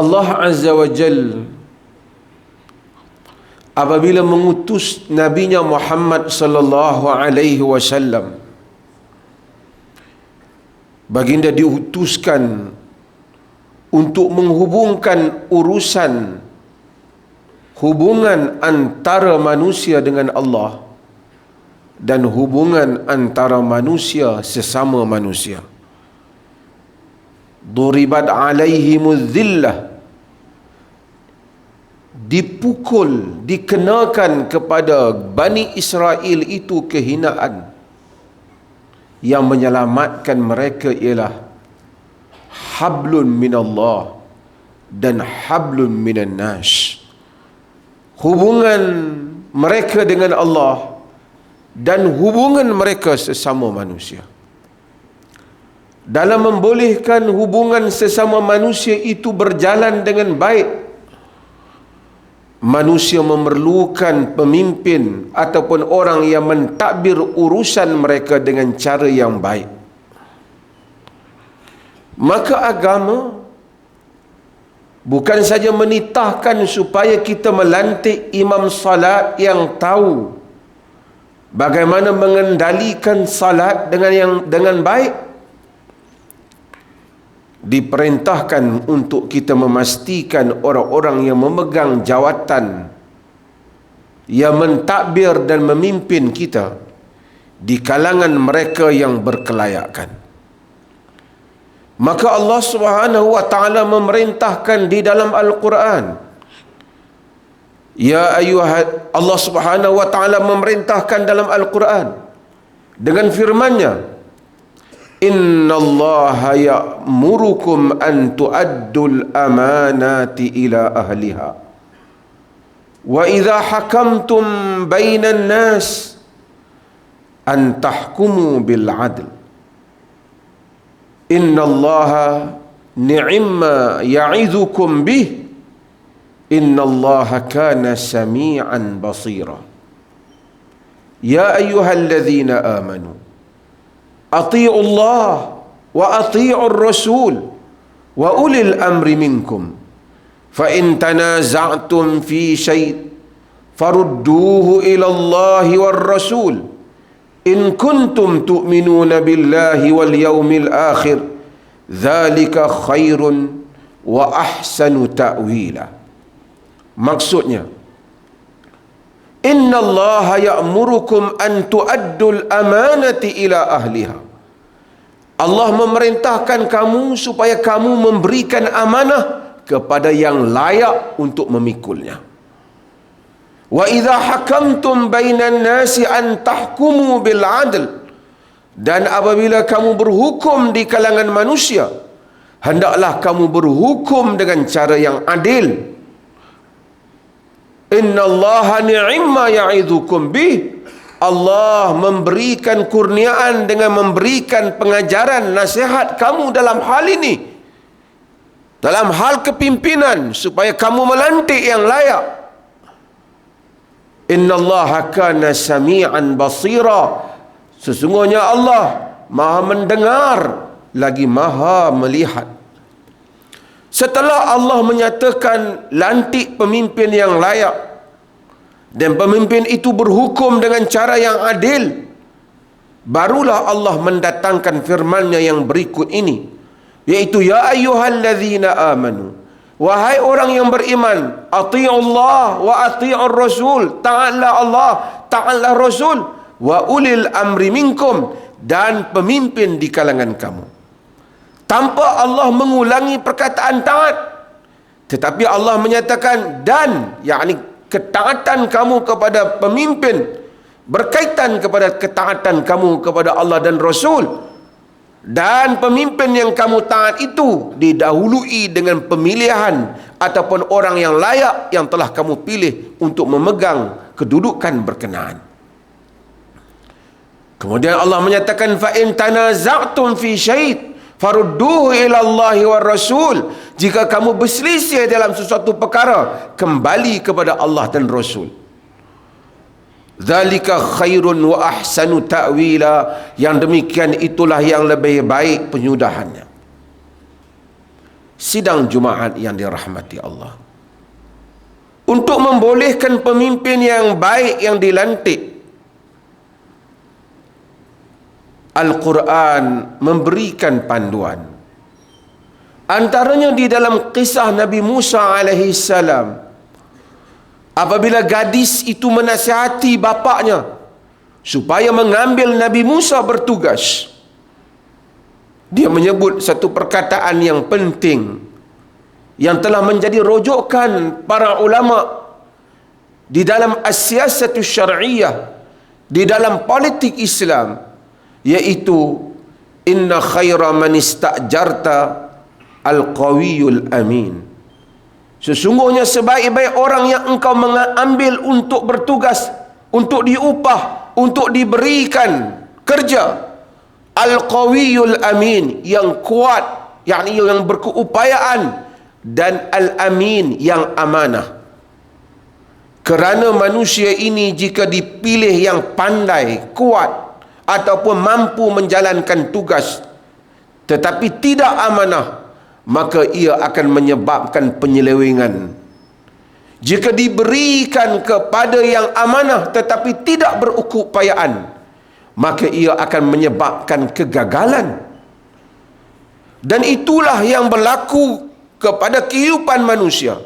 Allah Azza wa Jal apabila mengutus Nabinya Muhammad sallallahu alaihi wasallam, baginda diutuskan untuk menghubungkan urusan hubungan antara manusia dengan Allah dan hubungan antara manusia sesama manusia. Duribat alaihimuz zillah, dipukul, dikenakan kepada Bani Israel itu kehinaan. Yang menyelamatkan mereka ialah hablun minallah dan hablun minan nas. Hubungan mereka dengan Allah dan hubungan mereka sesama manusia. Dalam membolehkan hubungan sesama manusia itu berjalan dengan baik, manusia memerlukan pemimpin ataupun orang yang mentadbir urusan mereka dengan cara yang baik. Maka agama bukan saja menitahkan supaya kita melantik imam salat yang tahu bagaimana mengendalikan salat dengan baik. Diperintahkan untuk kita memastikan orang-orang yang memegang jawatan, yang mentadbir dan memimpin kita di kalangan mereka yang berkelayakan. Maka Allah Subhanahu wa taala memerintahkan di dalam Al-Quran, Allah Subhanahu wa taala memerintahkan dalam Al-Quran dengan firman-Nya, Inna Allaha ya'murukum an tu'addul amanati ila ahliha wa idha hakamtum bainan nas an tahkumu bil adl. Inna Allaha ni'ma ya'idhukum bih inna Allaha kana sami'an basira. Ya ayyuhalladzina amanu ati'u Allah wa ati'u Rasul wa ulil amri minkum fa in tanaza'tum fi syai' farudduhu ila Allah war Rasul in kuntum tu'minuna billahi wal yawmil akhir dzalika khairun wa ahsanu ta'wila. Maksudnya, Inna Allaha ya'murukum an tu'addul amanati ila ahliha. Allah memerintahkan kamu supaya kamu memberikan amanah kepada yang layak untuk memikulnya. Wa idza hakamtum bainan nasi an tahkumu bil adl. Dan apabila kamu berhukum di kalangan manusia, hendaklah kamu berhukum dengan cara yang adil. Inna Allaha ni'ma ya'idhukum bih. Allah memberikan kurniaan dengan memberikan pengajaran, nasihat kamu dalam hal ini, dalam hal kepimpinan, supaya kamu melantik yang layak. Inna Allaha kana sami'an basira. Sesungguhnya Allah Maha mendengar lagi Maha melihat. Setelah Allah menyatakan lantik pemimpin yang layak dan pemimpin itu berhukum dengan cara yang adil, barulah Allah mendatangkan firman-Nya yang berikut ini, yaitu ya ayyuhallazina amanu, wahai orang yang beriman, ati'ullah wa ati'ur rasul, ta'ala Allah, ta'ala Rasul, wa ulil amri minkum, dan pemimpin di kalangan kamu. Tanpa Allah mengulangi perkataan taat, tetapi Allah menyatakan dan, yakni ketaatan kamu kepada pemimpin berkaitan kepada ketaatan kamu kepada Allah dan Rasul. Dan pemimpin yang kamu taat itu didahului dengan pemilihan ataupun orang yang layak yang telah kamu pilih untuk memegang kedudukan berkenaan. Kemudian Allah menyatakan fa in tanaza'tum fi syai' farudduhu ila Allahi war Rasul. Jika kamu berselisih dalam sesuatu perkara, kembali kepada Allah dan Rasul. Dzalika khairun wa ahsanu ta'wila. Yang demikian itulah yang lebih baik penyudahannya. sidang Jumaat yang dirahmati Allah. Untuk membolehkan pemimpin yang baik yang dilantik, Al-Quran memberikan panduan. Antaranya di dalam kisah Nabi Musa alaihi salam, apabila gadis itu menasihati bapaknya supaya mengambil Nabi Musa bertugas, dia menyebut satu perkataan yang penting yang telah menjadi rujukan para ulama di dalam as-siyasatus syar'iyyah, di dalam politik Islam, yaitu inna khaira man istajarta al-qawiyul amin. Sesungguhnya sebaik-baik orang yang engkau mengambil untuk bertugas, untuk diupah, untuk diberikan kerja, al-qawiyul amin, yang kuat, yakni yang berkeupayaan, dan al-amin, yang amanah. Kerana manusia ini jika dipilih yang pandai, kuat, ataupun mampu menjalankan tugas tetapi tidak amanah, maka ia akan menyebabkan penyelewengan. Jika diberikan kepada yang amanah tetapi tidak berkeupayaan, maka ia akan menyebabkan kegagalan. Dan itulah yang berlaku kepada kehidupan manusia.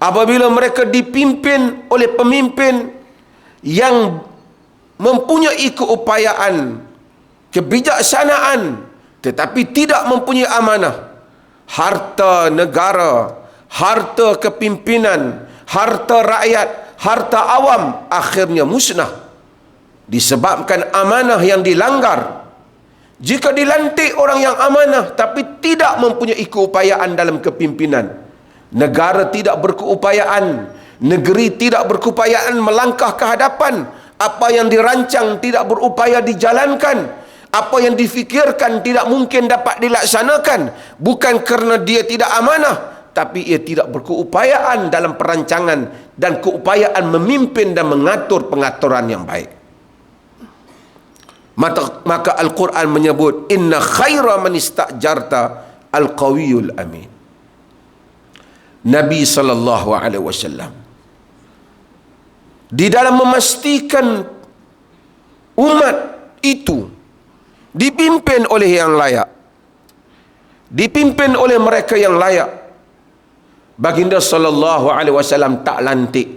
Apabila mereka dipimpin oleh pemimpin yang mempunyai keupayaan, kebijaksanaan, tetapi tidak mempunyai amanah, harta negara, harta kepimpinan, harta rakyat, harta awam akhirnya musnah disebabkan amanah yang dilanggar. Jika dilantik orang yang amanah tapi tidak mempunyai keupayaan dalam kepimpinan, negara tidak berkeupayaan, negeri tidak berkeupayaan melangkah ke hadapan, apa yang dirancang tidak berupaya dijalankan, apa yang difikirkan tidak mungkin dapat dilaksanakan, bukan kerana dia tidak amanah, tapi ia tidak berkeupayaan dalam perancangan dan keupayaan memimpin dan mengatur pengaturan yang baik. Maka Al-Quran menyebut inna khaira man istajarta al-qawiyul amin. Nabi SAW di dalam memastikan umat itu dipimpin oleh yang layak, dipimpin oleh mereka yang layak, baginda SAW tak lantik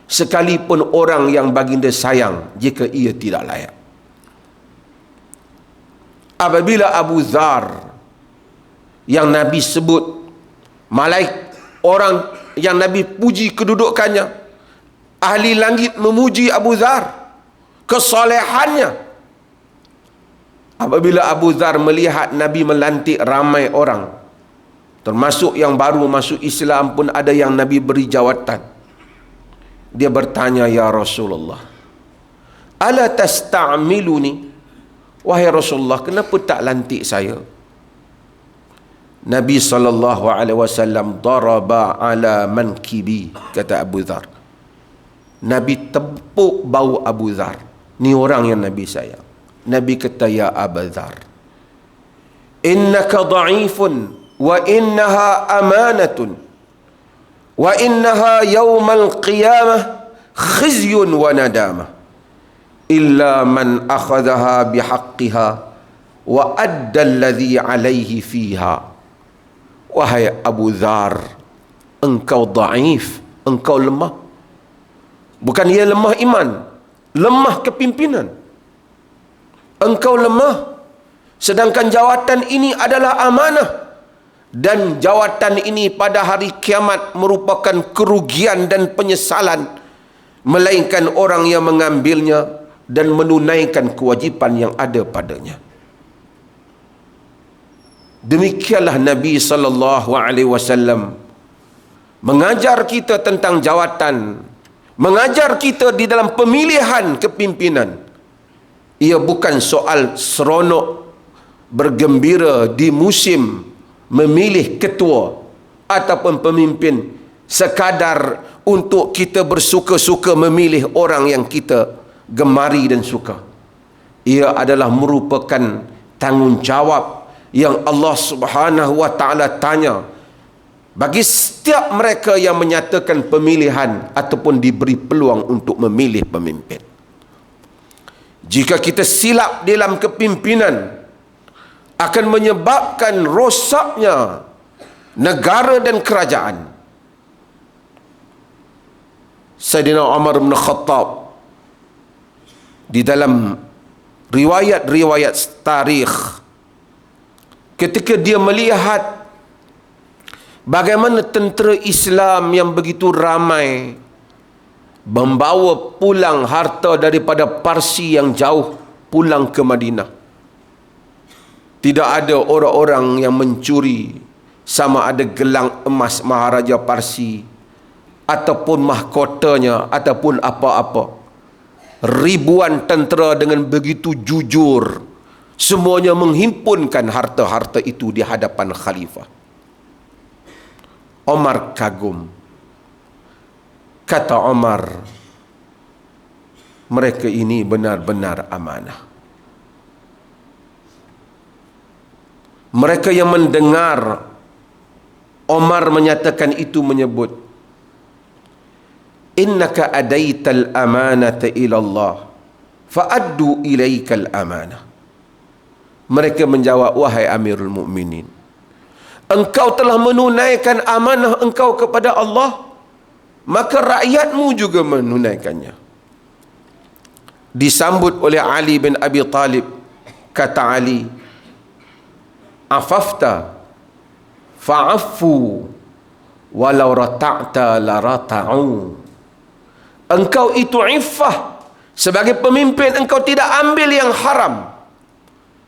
sekalipun orang yang baginda sayang jika ia tidak layak. Apabila Abu Dzar yang Nabi sebut malaikat, orang yang Nabi puji kedudukannya, ahli langit memuji Abu Dzar, kesolehannya. Apabila Abu Dzar melihat Nabi melantik ramai orang, termasuk yang baru masuk Islam pun ada yang Nabi beri jawatan, dia bertanya, ya Rasulullah, ala tasta'miluni, wahai Rasulullah, kenapa tak lantik saya? Nabi SAW daraba ala mankibi, kata Abu Dzar. Nabi tepuk bau Abu Dzar. Ni orang yang Nabi sayang. Nabi kata, ya Abu Dzar, innaka dha'ifun wa innaha amanatun wa innaha yawmal qiyamah khizyun wa nadamah illa man akhadhaha bihaqqiha wa adda alladhi alayhi fiha. Wahai Abu Dzar, engkau dhaif, engkau lemah. Bukan ia lemah iman, lemah kepimpinan. Engkau lemah, sedangkan jawatan ini adalah amanah, dan jawatan ini pada hari kiamat merupakan kerugian dan penyesalan, melainkan orang yang mengambilnya dan menunaikan kewajipan yang ada padanya. Demikianlah Nabi SAW mengajar kita tentang jawatan, mengajar kita di dalam pemilihan kepimpinan. Ia bukan soal seronok bergembira di musim memilih ketua ataupun pemimpin sekadar untuk kita bersuka-suka memilih orang yang kita gemari dan suka. Ia adalah merupakan tanggungjawab yang Allah Subhanahu wa taala tanya bagi setiap mereka yang menyatakan pemilihan ataupun diberi peluang untuk memilih pemimpin. Jika kita silap dalam kepimpinan, akan menyebabkan rosaknya negara dan kerajaan. Sayyidina Umar bin Khattab di dalam riwayat-riwayat tarikh, ketika dia melihat bagaimana tentera Islam yang begitu ramai membawa pulang harta daripada Parsi yang jauh pulang ke Madinah, tidak ada orang-orang yang mencuri sama ada gelang emas Maharaja Parsi ataupun mahkotanya ataupun apa-apa. Ribuan tentera dengan begitu jujur semuanya menghimpunkan harta-harta itu di hadapan khalifah. Omar kagum. Kata Omar, mereka ini benar-benar amanah. Mereka yang mendengar Omar menyatakan itu menyebut, innaka adaital amanata ila Allah fa'addu ilaikal amanah. Mereka menjawab, wahai Amirul Mukminin, engkau telah menunaikan amanah engkau kepada Allah, maka rakyatmu juga menunaikannya. Disambut oleh Ali bin Abi Talib. Kata Ali, afafta fa'afu walau rata'ta la rata'u. Engkau itu iffah, sebagai pemimpin engkau tidak ambil yang haram,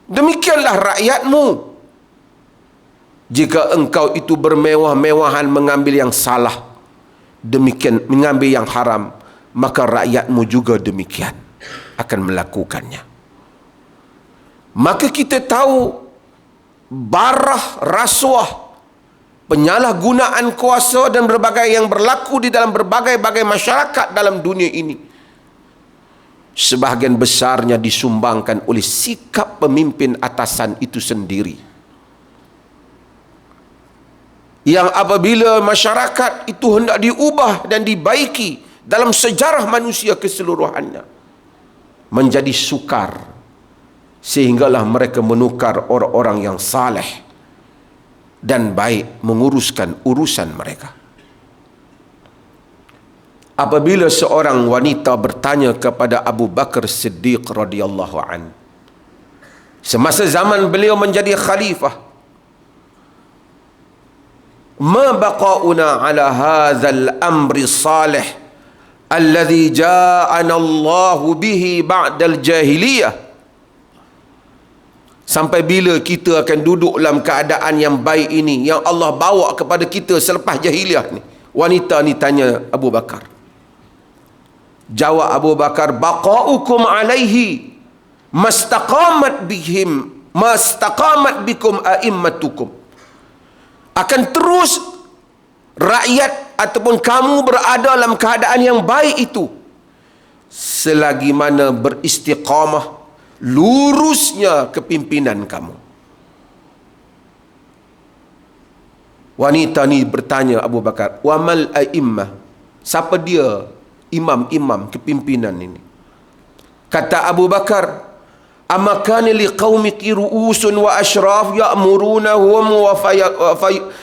demikianlah rakyatmu. Jika engkau itu bermewah-mewahan mengambil yang salah, demikian mengambil yang haram, maka rakyatmu juga demikian akan melakukannya. Maka kita tahu barah, rasuah, penyalahgunaan kuasa dan berbagai yang berlaku di dalam berbagai-bagai masyarakat dalam dunia ini, sebahagian besarnya disumbangkan oleh sikap pemimpin atasan itu sendiri, yang apabila masyarakat itu hendak diubah dan dibaiki dalam sejarah manusia keseluruhannya, menjadi sukar, sehinggalah mereka menukar orang-orang yang saleh dan baik menguruskan urusan mereka. Apabila seorang wanita bertanya kepada Abu Bakar Siddiq radhiyallahu an, semasa zaman beliau menjadi khalifah, ma baqauna ala hadzal amri salih alladhi ja'ana Allah bihi ba'dal jahiliyah, sampai bila kita akan duduk dalam keadaan yang baik ini yang Allah bawa kepada kita selepas jahiliah ni? Wanita ni tanya Abu Bakar. Jawab Abu Bakar, baqaukum alaihi mastaqamat bikum a'immatukum. Akan terus rakyat ataupun kamu berada dalam keadaan yang baik itu selagi mana beristiqamah, lurusnya kepimpinan kamu. Wanita ni bertanya Abu Bakar, wamal a'immah, siapa dia imam-imam kepimpinan ini? Kata Abu Bakar, amakani liqaumiki ru'usun wa ashraf ya'murunahum wa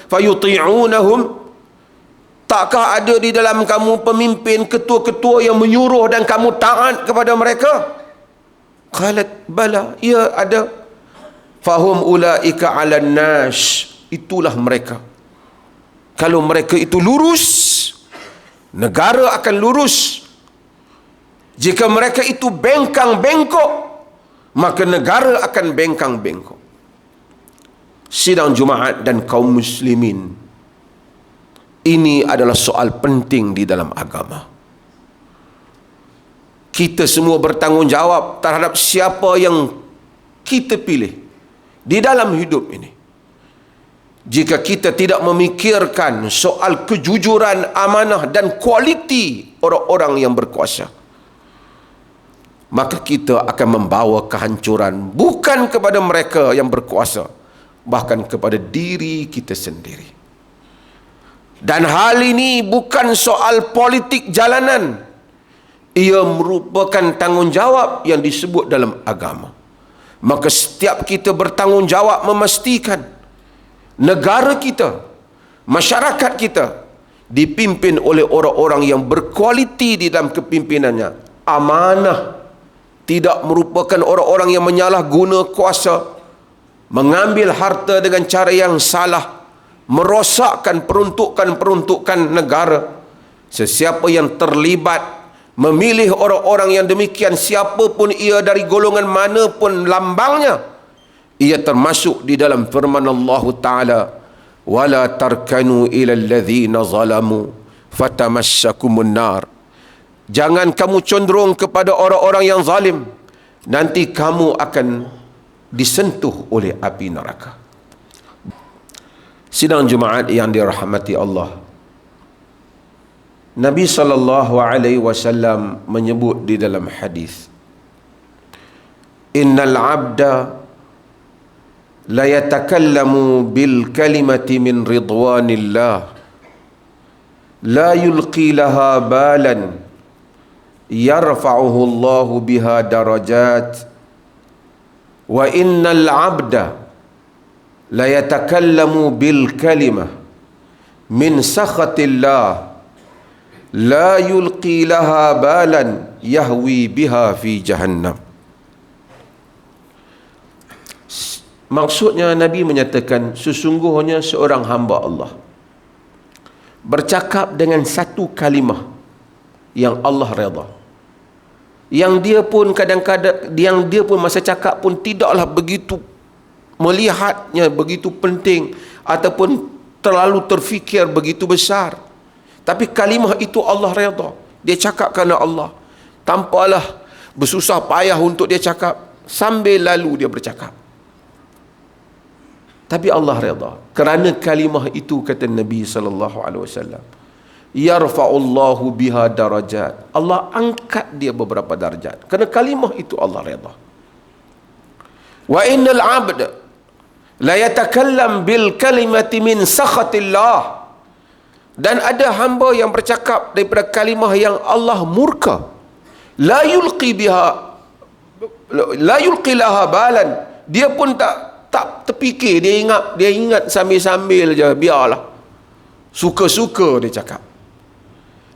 fayuti'unahum. Takkah ada di dalam kamu pemimpin, ketua-ketua yang menyuruh dan kamu taat kepada mereka? Qalat bala, ya ada. Fahum ulaika 'alan nas, itulah mereka. Kalau mereka itu lurus, negara akan lurus. Jika mereka itu bengkang-bengkok, maka negara akan bengkang-bengkok. Sidang Jumaat dan kaum muslimin, ini adalah soal penting di dalam agama. Kita semua bertanggungjawab terhadap siapa yang kita pilih di dalam hidup ini. Jika kita tidak memikirkan soal kejujuran, amanah dan kualiti orang-orang yang berkuasa, maka kita akan membawa kehancuran bukan kepada mereka yang berkuasa, bahkan kepada diri kita sendiri. Dan hal ini bukan soal politik jalanan. Ia merupakan tanggungjawab yang disebut dalam agama. Maka setiap kita bertanggungjawab memastikan negara kita, masyarakat kita dipimpin oleh orang-orang yang berkualiti di dalam kepimpinannya. Amanah, tidak merupakan orang-orang yang menyalahguna kuasa, mengambil harta dengan cara yang salah, merosakkan peruntukan negara. Sesiapa yang terlibat memilih orang-orang yang demikian, siapapun ia, dari golongan mana pun lambangnya, ia termasuk di dalam firman Allah Ta'ala, wala tarkanu ilal ladzina zalamu fatamassakumun nar. Jangan kamu condong kepada orang-orang yang zalim, nanti kamu akan disentuh oleh api neraka. Sidang Jumaat yang dirahmati Allah, Nabi SAW menyebut di dalam hadis, innal abda la yatakallamu bil kalimati min ridwanillah la yulqi laha balan yarfa'uhu Allahu biha darajat, wa innal abda la yatakallamu bil kalimah min sakhatillah la yulqi laha balan yahwi biha fi jahannam. Maksudnya Nabi menyatakan, sesungguhnya seorang hamba Allah bercakap dengan satu kalimah yang Allah redha, yang dia pun kadang-kadang, yang dia pun masa cakap pun tidaklah begitu melihatnya begitu penting ataupun terlalu terfikir begitu besar, tapi kalimah itu Allah redha. Dia cakap kerana Allah, tanpalah bersusah payah untuk dia cakap, sambil lalu dia bercakap, tapi Allah redha. Kerana kalimah itu, kata Nabi SAW, yarfa'ullahu biha darajat, Allah angkat dia beberapa darjat kerana kalimah itu Allah redha. Wa innal 'abda la yatakallam bil kalimati min sakhatillah, dan ada hamba yang bercakap daripada kalimah yang Allah murka, la yulqi laha balan, dia pun tak terfikir, dia ingat sambil-sambil je, biarlah, suka-suka dia cakap.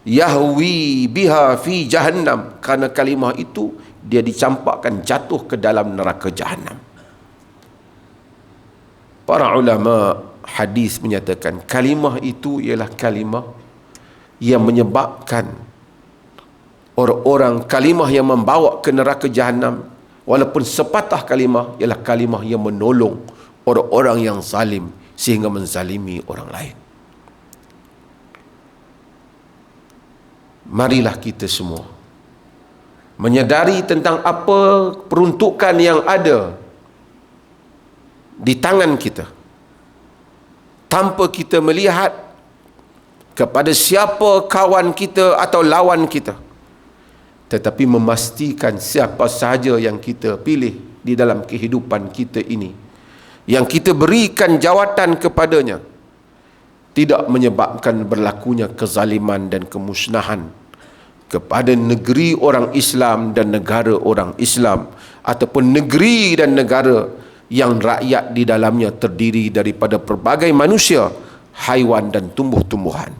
Yahwi biha fi jahannam, kerana kalimah itu dia dicampakkan jatuh ke dalam neraka jahannam. Para ulama hadis menyatakan kalimah itu ialah kalimah yang menyebabkan orang-orang, kalimah yang membawa ke neraka jahannam, walaupun sepatah kalimah ialah kalimah yang menolong orang-orang yang zalim sehingga menzalimi orang lain. Marilah kita semua menyadari tentang apa peruntukan yang ada di tangan kita, tanpa kita melihat kepada siapa kawan kita atau lawan kita, tetapi memastikan siapa sahaja yang kita pilih di dalam kehidupan kita ini, yang kita berikan jawatan kepadanya, tidak menyebabkan berlakunya kezaliman dan kemusnahan kepada negeri orang Islam dan negara orang Islam, ataupun negeri dan negara yang rakyat di dalamnya terdiri daripada pelbagai manusia, haiwan dan tumbuh-tumbuhan,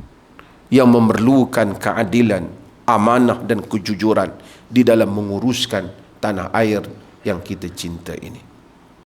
yang memerlukan keadilan, amanah dan kejujuran di dalam menguruskan tanah air yang kita cinta ini.